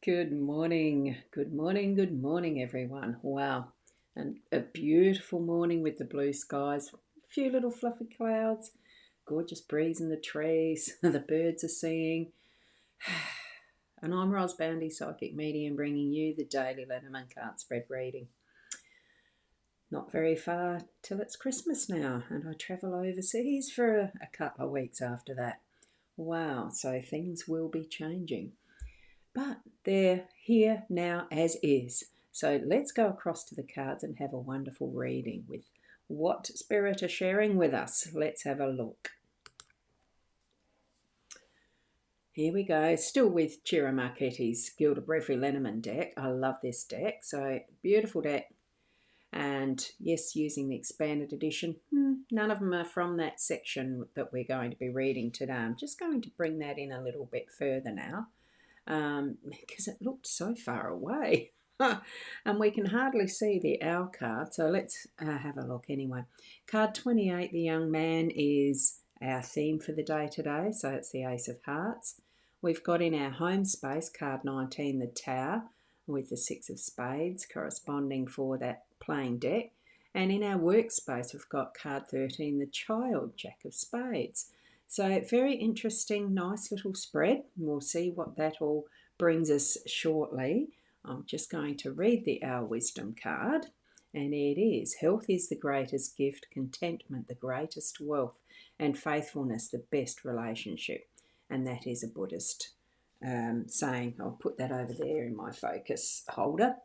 Good morning, good morning, good morning, everyone. Wow, and a beautiful morning with the blue skies, a few little fluffy clouds, gorgeous breeze in the trees, the birds are singing. And I'm Boundy, Psychic Medium, bringing you the daily Lenormand card spread reading. Not very far till it's Christmas now, and I travel overseas for a couple of weeks after that. Wow, so things will be changing. But they're here now as is. So let's go across to the cards and have a wonderful reading with what Spirit are sharing with us. Let's have a look. Here we go, still with Chiramaketi's Gilda Breffrey Lenormand deck. I love this deck, so beautiful deck. And yes, using the expanded edition. None of them are from that section that we're going to be reading today. I'm just going to bring that in a little bit further now. Because it looked so far away. And we can hardly see the owl card, so let's have a look anyway. Card 28, the young man, is our theme for the day today, so it's the Ace of Hearts. We've got in our home space card 19, the Tower, with the Six of Spades corresponding for that playing deck. And in our workspace, we've got card 13, the Child, Jack of Spades. So very interesting, nice little spread. We'll see what that all brings us shortly. I'm just going to read the Our Wisdom card. And it is, health is the greatest gift, contentment the greatest wealth, and faithfulness the best relationship. And that is a Buddhist saying. I'll put that over there in my focus holder.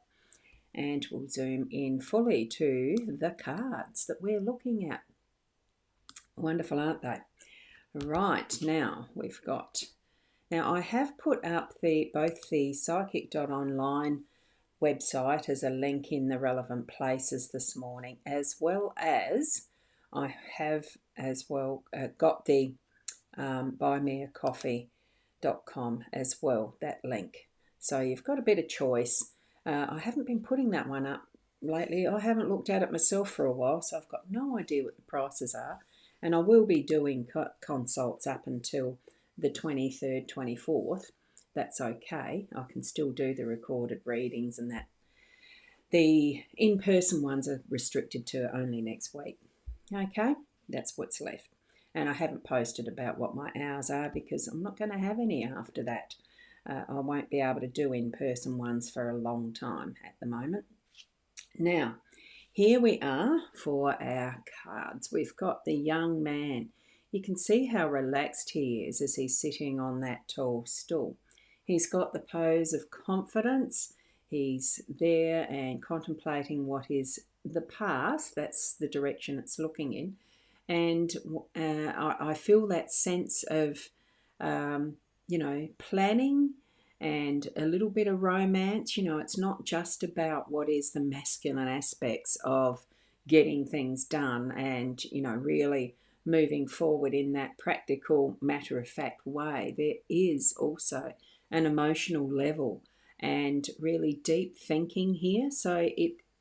And we'll zoom in fully to the cards that we're looking at. Wonderful, aren't they? Right, now we've got... Now I have put up both the psychic.online website as a link in the relevant places this morning, as well as I have as well got the buymeacoffee.com as well, that link. So you've got a bit of choice. I haven't been putting that one up lately. I haven't looked at it myself for a while, so I've got no idea what the prices are. And I will be doing consults up until the 23rd, 24th. That's okay. I can still do the recorded readings and that. The in-person ones are restricted to only next week. Okay, that's what's left. And I haven't posted about what my hours are because I'm not going to have any after that. I won't be able to do in-person ones for a long time at the moment. Now, here we are for our cards. We've got the young man. You can see how relaxed he is as he's sitting on that tall stool. He's got the pose of confidence. He's there and contemplating what is the past. That's the direction it's looking in. And I feel that sense of, planning and a little bit of romance. It's not just about what is the masculine aspects of getting things done and, really moving forward in that practical, matter-of-fact way. There is also an emotional level and really deep thinking here. So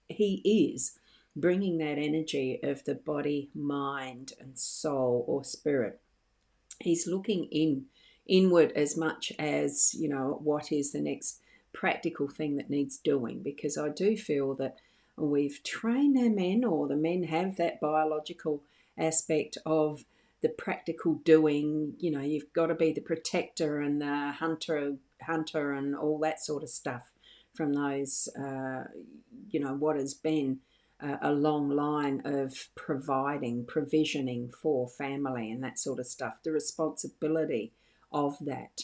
he is bringing that energy of the body, mind, and soul or spirit. He's looking inward as much as, what is the next practical thing that needs doing, because I do feel that we've trained our men, or the men have that biological aspect of the practical doing. You've got to be the protector and the hunter and all that sort of stuff from those, what has been a long line of provisioning for family and that sort of stuff, the responsibility of that.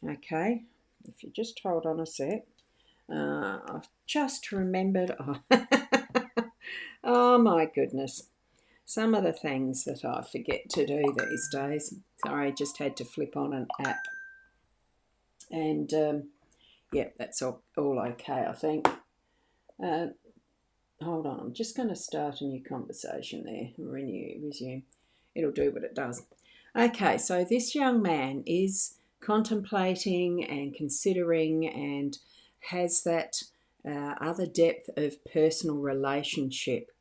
Okay, if you just hold on a sec. I've just remembered. Oh my goodness. Some of the things that I forget to do these days. Sorry, I just had to flip on an app. And that's all okay, I think. Hold on, I'm just going to start a new conversation there. Resume. It'll do what it does. Okay, so this young man is contemplating and considering and has that other depth of personal relationship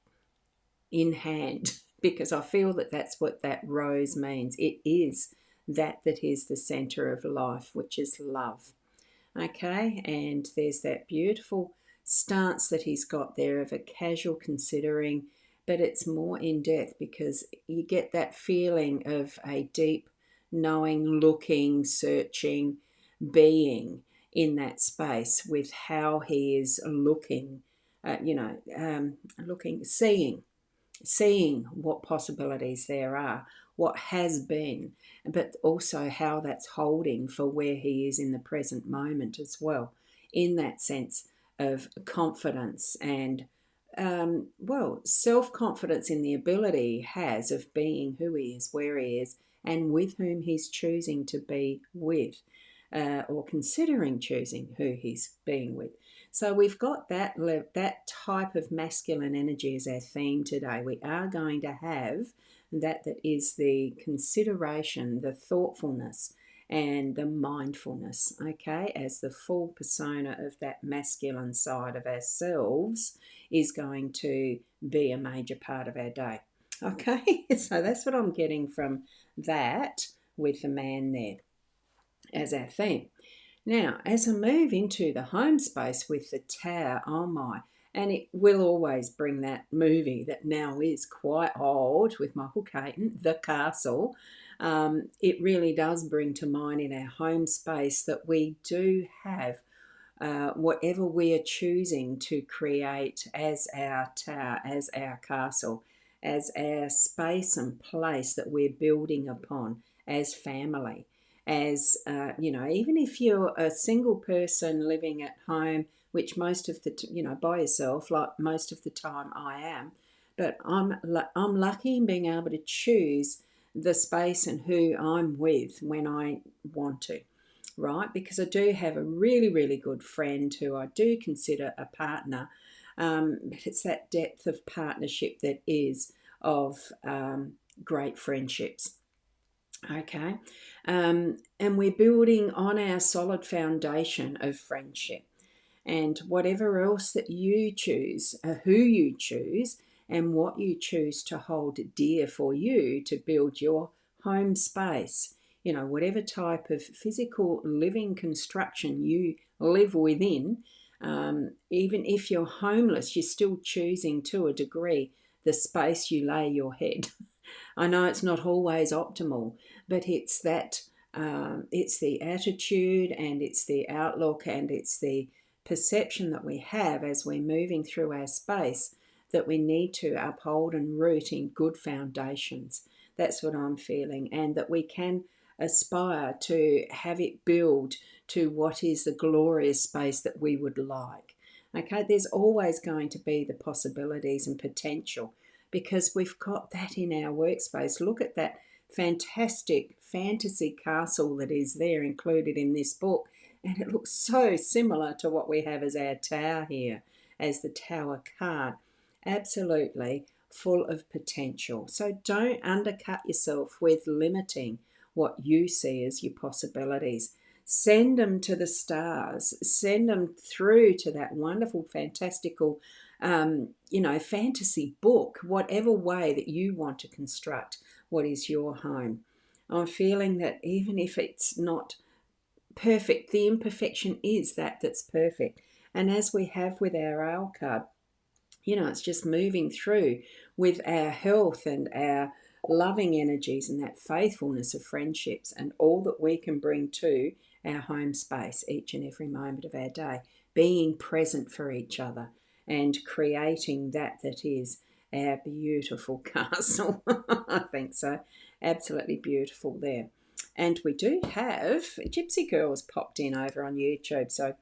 in hand, because I feel that that's what that rose means. It is that is the centre of life, which is love. Okay, and there's that beautiful stance that he's got there of a casual considering, but it's more in depth because you get that feeling of a deep knowing, looking, searching being in that space with how he is looking, looking, seeing what possibilities there are, what has been, but also how that's holding for where he is in the present moment as well, in that sense of confidence and, self confidence in the ability he has of being who he is, where he is, and with whom he's choosing to be with. Or considering choosing who he's being with. So we've got that type of masculine energy as our theme today. We are going to have that is the consideration, the thoughtfulness, and the mindfulness, okay, as the full persona of that masculine side of ourselves is going to be a major part of our day. Okay, so that's what I'm getting from that with the man there as our theme. Now, as I move into the home space with the Tower, oh my, and it will always bring that movie that now is quite old with Michael Caton, The Castle. It really does bring to mind in our home space that we do have whatever we are choosing to create as our tower, as our castle, as our space and place that we're building upon as family. As even if you're a single person living at home, which most of the by yourself, like most of the time I am, but I'm lucky in being able to choose the space and who I'm with when I want to, right? Because I do have a really, really good friend who I do consider a partner. But it's that depth of partnership that is of great friendships. Okay. And we're building on our solid foundation of friendship. And whatever else that you choose, who you choose, and what you choose to hold dear for you to build your home space, whatever type of physical living construction you live within, even if you're homeless, you're still choosing to a degree the space you lay your head. I know it's not always optimal, but it's that it's the attitude and it's the outlook and it's the perception that we have as we're moving through our space that we need to uphold and root in good foundations. That's what I'm feeling, and that we can aspire to have it build to what is the glorious space that we would like. Okay, there's always going to be the possibilities and potential because we've got that in our workspace. Look at that fantastic fantasy castle that is there included in this book, and it looks so similar to what we have as our tower here, as the tower card. Absolutely full of potential. So don't undercut yourself with limiting what you see as your possibilities. Send them to the stars, send them through to that wonderful, fantastical fantasy book, whatever way that you want to construct what is your home. I'm feeling that even if it's not perfect, the imperfection is that's perfect. And as we have with our owl card, it's just moving through with our health and our loving energies and that faithfulness of friendships and all that we can bring to our home space each and every moment of our day, being present for each other and creating that is our beautiful castle. I think so. Absolutely beautiful there. And we do have Gypsy Girls popped in over on YouTube. So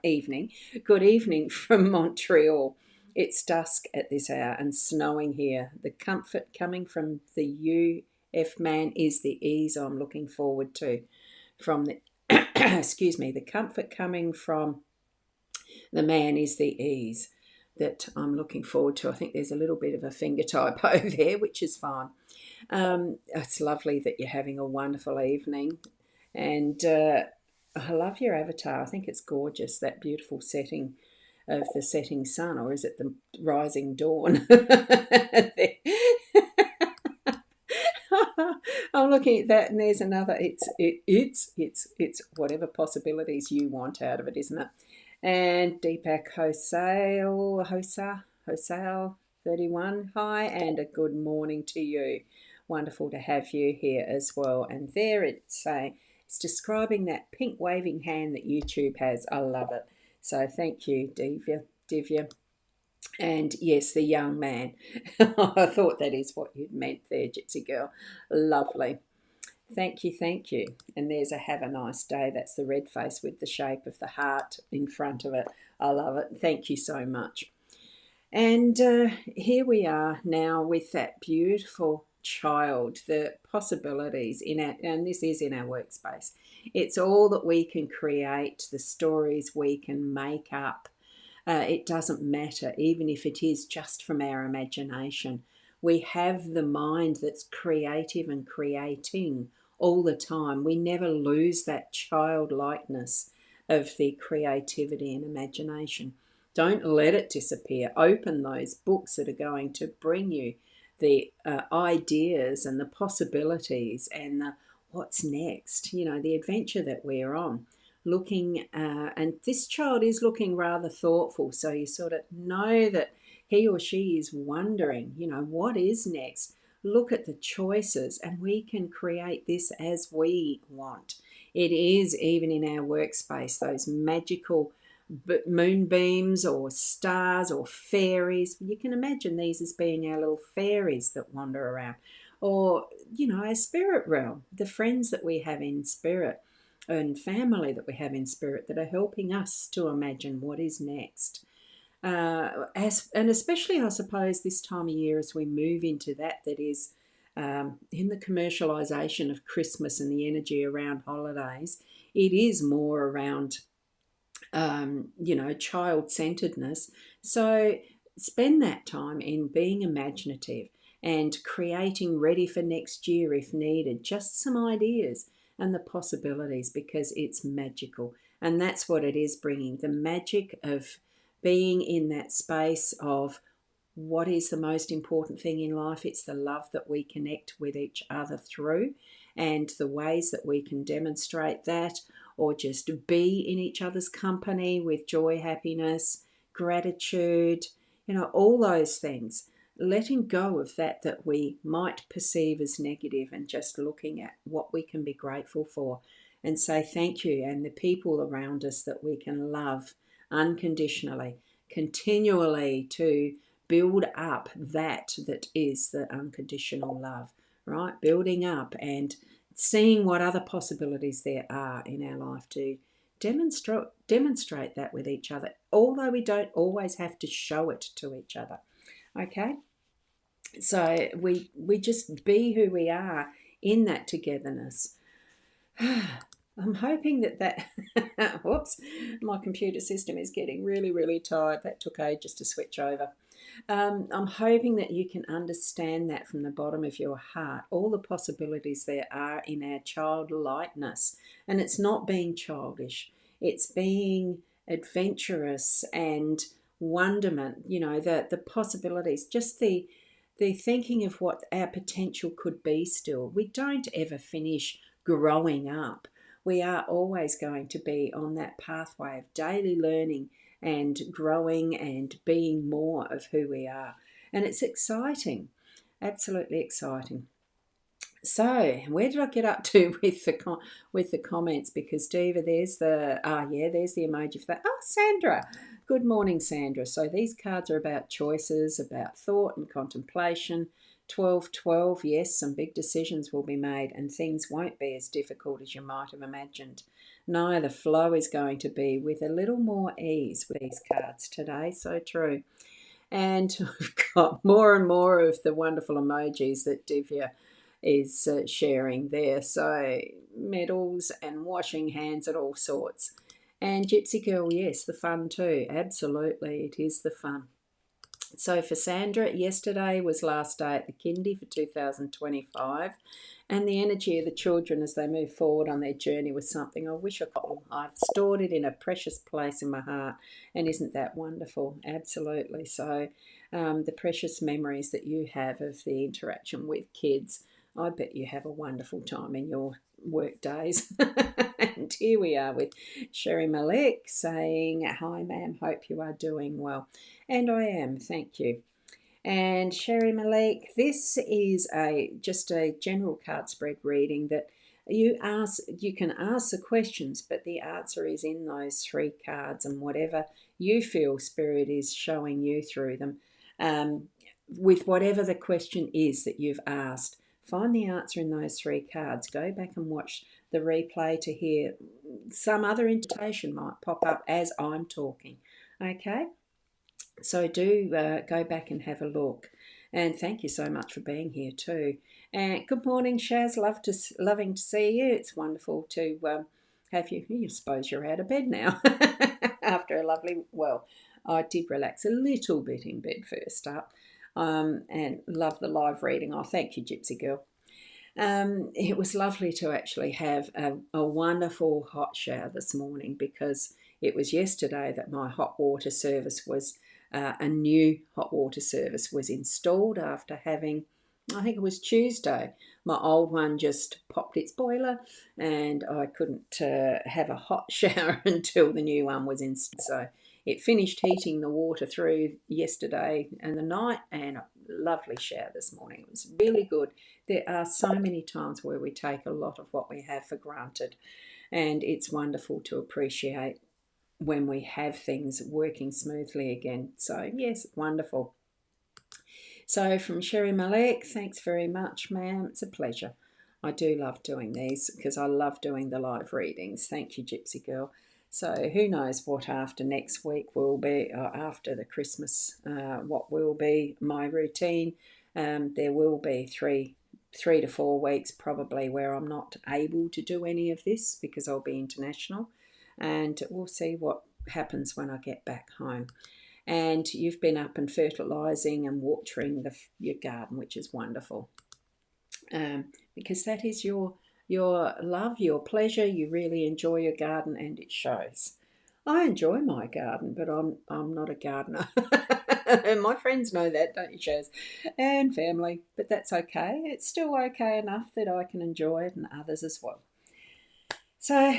evening. Good evening from Montreal. It's dusk at this hour and snowing here. The comfort coming from the UF man is the ease I'm looking forward to. From the excuse me, the comfort coming from the man is the ease that I'm looking forward to. I think there's a little bit of a finger typo there, which is fine. It's lovely that you're having a wonderful evening. And I love your avatar. I think it's gorgeous, that beautiful setting of the setting sun, or is it the rising dawn? I'm looking at that, and there's another. It's whatever possibilities you want out of it, isn't it? And Deepak Hosale 31. Hi, and a good morning to you. Wonderful to have you here as well. And there it's describing that pink waving hand that YouTube has. I love it. So thank you, Divya. And yes, the young man. I thought that is what you'd meant there, Gypsy Girl. Lovely. Thank you, thank you. And there's a have a nice day. That's the red face with the shape of the heart in front of it. I love it. Thank you so much. And here we are now with that beautiful child, the possibilities in our, and this is in our workspace. It's all that we can create, the stories we can make up. It doesn't matter, even if it is just from our imagination. We have the mind that's creative and creating all the time. We never lose that childlikeness of the creativity and imagination. Don't let it disappear. Open those books that are going to bring you the ideas and the possibilities and the what's next, the adventure that we're on. Looking, and this child is looking rather thoughtful, so you sort of know that he or she is wondering, what is next? Look at the choices, and we can create this as we want. It is even in our workspace, those magical moonbeams or stars or fairies. You can imagine these as being our little fairies that wander around. Or, our spirit realm, the friends that we have in spirit and family that we have in spirit that are helping us to imagine what is next. And especially, I suppose, this time of year as we move into that is in the commercialisation of Christmas and the energy around holidays, it is more around child centeredness. So spend that time in being imaginative and creating ready for next year if needed, just some ideas and the possibilities, because it's magical. And that's what it is, bringing the magic of being in that space of what is the most important thing in life. It's the love that we connect with each other through, and the ways that we can demonstrate that, or just be in each other's company with joy, happiness, gratitude, all those things. Letting go of that we might perceive as negative, and just looking at what we can be grateful for and say thank you, and the people around us that we can love unconditionally, continually, to build up that is the unconditional love, right? Building up and seeing what other possibilities there are in our life to demonstrate that with each other, although we don't always have to show it to each other. Okay, so we just be who we are in that togetherness. I'm hoping that whoops, my computer system is getting really, really tired. That took ages to switch over. I'm hoping that you can understand that from the bottom of your heart, all the possibilities there are in our childlikeness. And it's not being childish, it's being adventurous and wonderment, the possibilities, just the thinking of what our potential could be still. We don't ever finish growing up. We are always going to be on that pathway of daily learning and growing and being more of who we are. And it's exciting, absolutely exciting. So, where did I get up to with the comments? Because Diva, there's the there's the emoji for that. Oh, Sandra, good morning, Sandra. So these cards are about choices, about thought and contemplation. 12-12, yes, some big decisions will be made, and things won't be as difficult as you might have imagined. No, the flow is going to be with a little more ease with these cards today. So true. And we've got more and more of the wonderful emojis that Divya is sharing there. So medals and washing hands and all sorts. And Gypsy Girl, yes, the fun too. Absolutely, it is the fun. So for Sandra, yesterday was last day at the kindy for 2025, and the energy of the children as they move forward on their journey was something I wish I could. I've stored it in a precious place in my heart, and isn't that wonderful? Absolutely. So the precious memories that you have of the interaction with kids, I bet you have a wonderful time in your work days. And here we are with Sherry Malik saying, "Hi, ma'am, hope you are doing well." And I am, thank you. And Sherry Malik, this is just a general card spread reading that you can ask the questions, but the answer is in those three cards, and whatever you feel Spirit is showing you through them, um, with whatever the question is that you've asked, find the answer in those three cards. Go back and watch the replay to hear some other interpretation might pop up as I'm talking. Okay? So do go back and have a look. And thank you so much for being here too. And good morning, Shaz. Loving to see you. It's wonderful to have you. I suppose you're out of bed now after a lovely. Well, I did relax a little bit in bed first up, and love the live reading. Oh, thank you, Gypsy Girl. It was lovely to actually have a wonderful hot shower this morning, because it was yesterday that my hot water service was, a new hot water service was installed after having, I think it was Tuesday, my old one just popped its boiler and I couldn't have a hot shower until the new one was installed. So it finished heating the water through yesterday and the night, and a lovely shower this morning. It was really good. There are so many times where we take a lot of what we have for granted, and it's wonderful to appreciate when we have things working smoothly again. So, yes, wonderful. So, from Sherry Malik, thanks very much, ma'am. It's a pleasure. I do love doing these because I love doing the live readings. Thank you, Gypsy Girl. So, who knows what after next week will be, or after the Christmas, what will be my routine. There will be three to 4 weeks probably where I'm not able to do any of this because I'll be international, and we'll see what happens when I get back home. And you've been up and fertilising and watering your garden, which is wonderful, because that is your love, your pleasure. You really enjoy your garden, and it shows. I enjoy my garden, but I'm not a gardener. And my friends know that, don't you, Chaz? And family, but that's okay. It's still okay enough that I can enjoy it, and others as well. So,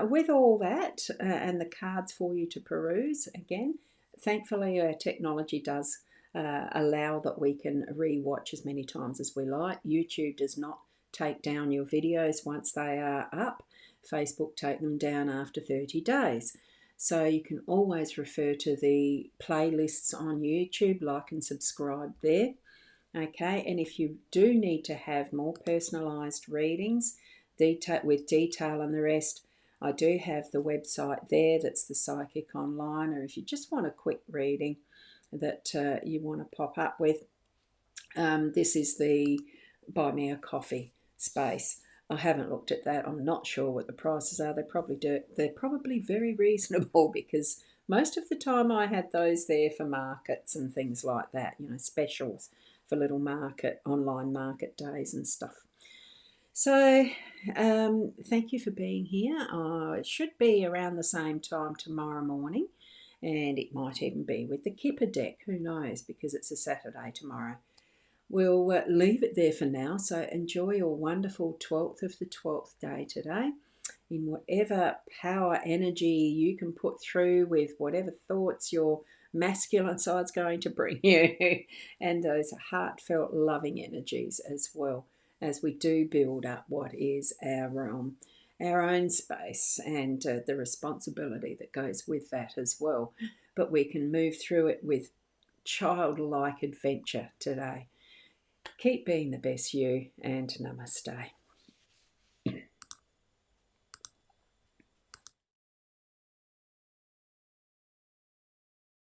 with all that and the cards for you to peruse, again, thankfully our technology does allow that we can re-watch as many times as we like. YouTube does not take down your videos once they are up. Facebook take them down after 30 days. So you can always refer to the playlists on YouTube, like and subscribe there. Okay, and if you do need to have more personalised readings, with detail and the rest, I do have the website there. That's the Psychic Online. Or if you just want a quick reading that you want to pop up with, this is the Buy Me a Coffee space. I haven't looked at that. I'm not sure what the prices are. They're probably very reasonable, because most of the time I had those there for markets and things like that, specials for little online market days and stuff. So, thank you for being here. It should be around the same time tomorrow morning, and it might even be with the Kipper deck. Who knows, because it's a Saturday tomorrow. We'll leave it there for now. So, enjoy your wonderful 12th of the 12th day today, in whatever power energy you can put through, with whatever thoughts your masculine side's going to bring you, and those heartfelt, loving energies as well, as we do build up what is our own space, and the responsibility that goes with that as well. But we can move through it with childlike adventure today. Keep being the best you, and namaste.